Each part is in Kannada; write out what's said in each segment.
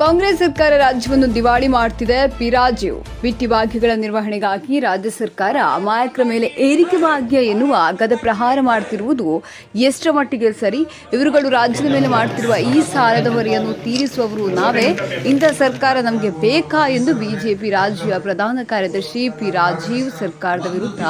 ಕಾಂಗ್ರೆಸ್ ಸರ್ಕಾರ ರಾಜ್ಯವನ್ನು ದಿವಾಳಿ ಮಾಡುತ್ತಿದೆ. ಪಿರಾಜು ಬಿಟ್ಟಿ ಭಾಗ್ಯಗಳ ನಿರ್ವಹಣೆಗಾಗಿ ರಾಜ್ಯ ಸರ್ಕಾರ ಅಮಾಯಕರ ಮೇಲೆ ಏರಿಕೆ ಭಾಗ್ಯ ಎನ್ನುವ ಗದ ಪ್ರಹಾರ ಮಾಡುತ್ತಿರುವುದು ಎಷ್ಟರ ಮಟ್ಟಿಗೆ ಸರಿ? ಇವರುಗಳು ರಾಜ್ಯದ ಮೇಲೆ ಮಾಡುತ್ತಿರುವ ಈ ಸಾಲದ ಹೊರೆಯನ್ನು ತೀರಿಸುವವರು ನಾವೇ. ಇಂಥ ಸರ್ಕಾರ ನಮಗೆ ಬೇಕಾ ಎಂದು ಬಿಜೆಪಿ ರಾಜ್ಯ ಪ್ರಧಾನ ಕಾರ್ಯದರ್ಶಿ ಪಿ ರಾಜೀವ್ ಸರ್ಕಾರದ ವಿರುದ್ಧ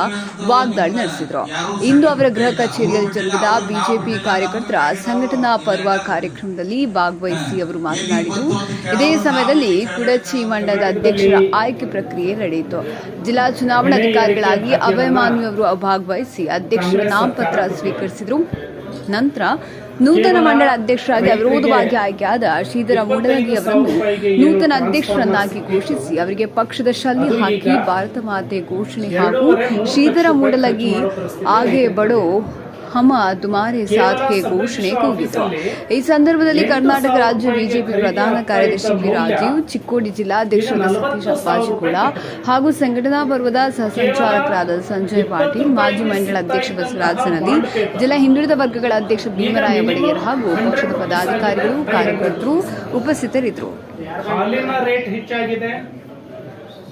ವಾಗ್ದಾಳಿ ನಡೆಸಿದರು. ಇಂದು ಅವರ ಗೃಹ ಕಚೇರಿಯಲ್ಲಿ ಜರುಗಿದ ಬಿಜೆಪಿ ಕಾರ್ಯಕರ್ತರ ಸಂಘಟನಾ ಪರ್ವ ಕಾರ್ಯಕ್ರಮದಲ್ಲಿ ಭಾಗವಹಿಸಿ ಅವರು ಮಾತನಾಡಿದರು. ಇದೇ ಸಮಯದಲ್ಲಿ ಕುಡಚಿ ಮಂಡಲದ ಅಧ್ಯಕ್ಷರ ಆಯ್ಕೆ ಪ್ರಕ್ರಿಯೆ ನಡೆಯಿತು. ಜಿಲ್ಲಾ ಚುನಾವಣಾಧಿಕಾರಿಗಳಾಗಿ ಅಭಯ ಮಾನ್ವಿ ಅವರು ಭಾಗವಹಿಸಿ ಅಧ್ಯಕ್ಷರ ನಾಮಪತ್ರ ಸ್ವೀಕರಿಸಿದರು. ನಂತರ ನೂತನ ಮಂಡಳ ಅಧ್ಯಕ್ಷರಾಗಿ ಅವಿರೋಧವಾಗಿ ಆಯ್ಕೆಯಾದ ಶ್ರೀಧರ ಮೂಡಲಗಿ ಅವರನ್ನು ನೂತನ ಅಧ್ಯಕ್ಷರನ್ನಾಗಿ ಘೋಷಿಸಿ ಅವರಿಗೆ ಪಕ್ಷದ ಶಲ್ಯ ಹಾಕಿ ಭಾರತ ಮಾತೆ ಘೋಷಣೆ ಹಾಗೂ ಶ್ರೀಧರ ಮೂಡಲಗಿ ಆಗೆ ಬಡೋ ಹಮ ತುಮಾರೆ ಸಾಥ್ಗೆ ಘೋಷಣೆ ಕೂಗಿತು. ಈ ಸಂದರ್ಭದಲ್ಲಿ ಕರ್ನಾಟಕ ರಾಜ್ಯ ಬಿಜೆಪಿ ಪ್ರಧಾನ ಕಾರ್ಯದರ್ಶಿ ಪಿ ರಾಜೀವ್, ಚಿಕ್ಕೋಡಿ ಜಿಲ್ಲಾಧ್ಯಕ್ಷರಾದ ಸತೀಶ್ ಅಪ್ಪಾಜಿಗೌಡ ಹಾಗೂ ಸಂಘಟನಾ ಪರ್ವದ ಸಹ ಸಂಚಾಲಕರಾದ ಸಂಜಯ್ ಪಾಟೀಲ್, ಮಾಜಿ ಮಂಡಳ ಅಧ್ಯಕ್ಷ ಬಸವರಾಜ ಸನದಿ, ಜಿಲ್ಲಾ ಹಿಂದುಳಿದ ವರ್ಗಗಳ ಅಧ್ಯಕ್ಷ ಭೀಮರಾಯ ಬಡಿಗೇರ್ ಹಾಗೂ ಪಕ್ಷದ ಪದಾಧಿಕಾರಿಗಳು, ಕಾರ್ಯಕರ್ತರು ಉಪಸ್ಥಿತರಿದ್ದರು. ಹಾಲಿನ ರೇಟ್ ಹೆಚ್ಚಾಗಿದೆ,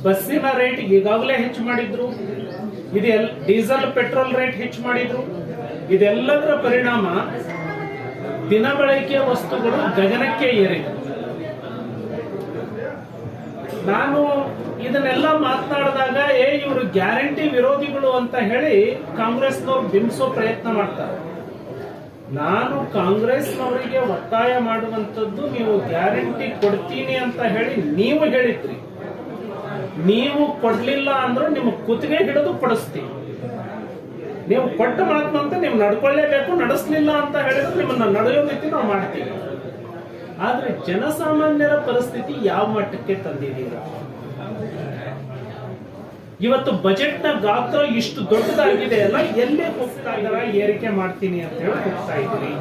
ಬಸ್ಸಿನ ರೇಟ್ ಈಗಾಗಲೇ ಹೆಚ್ಚು ಮಾಡಿದ್ರು, ಡೀಸೆಲ್ ಪೆಟ್ರೋಲ್ ರೇಟ್ ಹೆಚ್ಚು ಮಾಡಿದ್ರು. ಇದೆಲ್ಲದರ ಪರಿಣಾಮ ದಿನಬಳಕೆಯ ವಸ್ತುಗಳು ಗಗನಕ್ಕೆ ಏರಿವೆ. ನಾನು ಇದನ್ನೆಲ್ಲ ಮಾತನಾಡಿದಾಗ ಇವರು ಗ್ಯಾರಂಟಿ ವಿರೋಧಿಗಳು ಅಂತ ಹೇಳಿ ಕಾಂಗ್ರೆಸ್ನವ್ರು ಬಿಂಬಿಸೋ ಪ್ರಯತ್ನ ಮಾಡ್ತಾರೆ. ನಾನು ಕಾಂಗ್ರೆಸ್ನವರಿಗೆ ಒತ್ತಾಯ ಮಾಡುವಂಥದ್ದು, ನೀವು ಗ್ಯಾರಂಟಿ ಕೊಡ್ತೀನಿ ಅಂತ ಹೇಳಿ ನೀವು ಹೇಳಿದ್ರಿ, ನೀವು ಕೊಡ್ಲಿಲ್ಲ ಅಂದ್ರೆ ನಿಮ್ಮ ಕುತ್ತಿಗೆ ಹಿಡಿದು ಕೊಡಿಸ್ತೀವಿ. ನೀವು ಕೊಟ್ಟ ಮಾತಂತ ನೀವು ನಡ್ಕೊಳ್ಳೇಬೇಕು, ನಡೆಸಲಿಲ್ಲ ಅಂತ ಹೇಳಿದ್ರೆ ನಿಮ್ಮನ್ನ ನಡೆಯೋ ರೀತಿ ನಾವು ಮಾಡ್ತೀವಿ. ಆದ್ರೆ ಜನಸಾಮಾನ್ಯರ ಪರಿಸ್ಥಿತಿ ಯಾವ ಮಟ್ಟಕ್ಕೆ ತಂದಿದ್ದೀರ? ಇವತ್ತು ಬಜೆಟ್ ನ ಗಾತ್ರ ಇಷ್ಟು ದೊಡ್ಡದಾಗಿದೆ ಅಲ್ಲ, ಎಲ್ಲೇ ಹೋಗ್ತಾ ಇದಾರ ಏರಿಕೆ ಮಾಡ್ತೀನಿ ಅಂತ ಹೇಳಿ ಹೋಗ್ತಾ ಇದ್ದೀರಿ.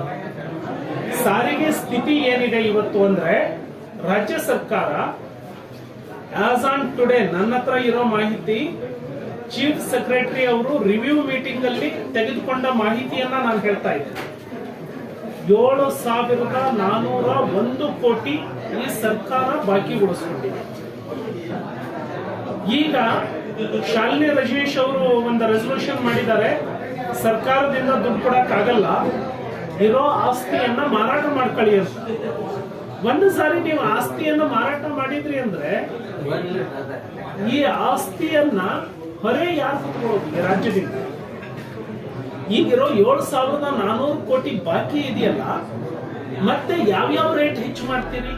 ಸಾರಿಗೆ ಸ್ಥಿತಿ ಏನಿದೆ ಇವತ್ತು ಅಂದ್ರೆ, ರಾಜ್ಯ ಸರ್ಕಾರ ಆಸ್ ಆನ್ ಟುಡೇ ನನ್ನ ಹತ್ರ ಇರೋ ಮಾಹಿತಿ, ಚೀಫ್ ಸೆಕ್ರೆಟರಿ ಅವರು ರಿವ್ಯೂ ಮೀಟಿಂಗ್ ಅಲ್ಲಿ ತೆಗೆದುಕೊಂಡ ಮಾಹಿತಿಯನ್ನ ನಾನು ಹೇಳ್ತಾ ಇದ್ದೇನೆ. 7,401 ಕೋಟಿ ಈ ಸರ್ಕಾರ ಬಾಕಿ ಉಳಿಸ್ಕೊಂಡಿದೆ. ಈಗ ಶಾಲಿನಿ ರಜನೀಶ್ ಅವರು ಒಂದು ರೆಸಲ್ಯೂಷನ್ ಮಾಡಿದ್ದಾರೆ, ಸರ್ಕಾರದಿಂದ ದುಡ್ಡು ಕೊಡಕ್ಕಾಗಲ್ಲ, ಇರೋ ಆಸ್ತಿಯನ್ನ ಮಾರಾಟ ಮಾಡ್ಕೊಳ್ಳಿ ಅಂತ. ಒಂದು ಸಾರಿ ನೀವು ಆಸ್ತಿಯನ್ನ ಮಾರಾಟ ಮಾಡಿದ್ರಿ ಅಂದ್ರೆ ಈ ಆಸ್ತಿಯನ್ನ ಹೊರೆ ಯಾರು ತಗೊಳ್ಳೋದು ರಾಜ್ಯದಿಂದ? ಈಗಿರೋ 7,400 ಕೋಟಿ ಬಾಕಿ ಇದೆಯಲ್ಲ, ಮತ್ತೆ ಯಾವ್ಯಾವ ರೇಟ್ ಹೆಚ್ಚು ಮಾಡ್ತೀರಿ?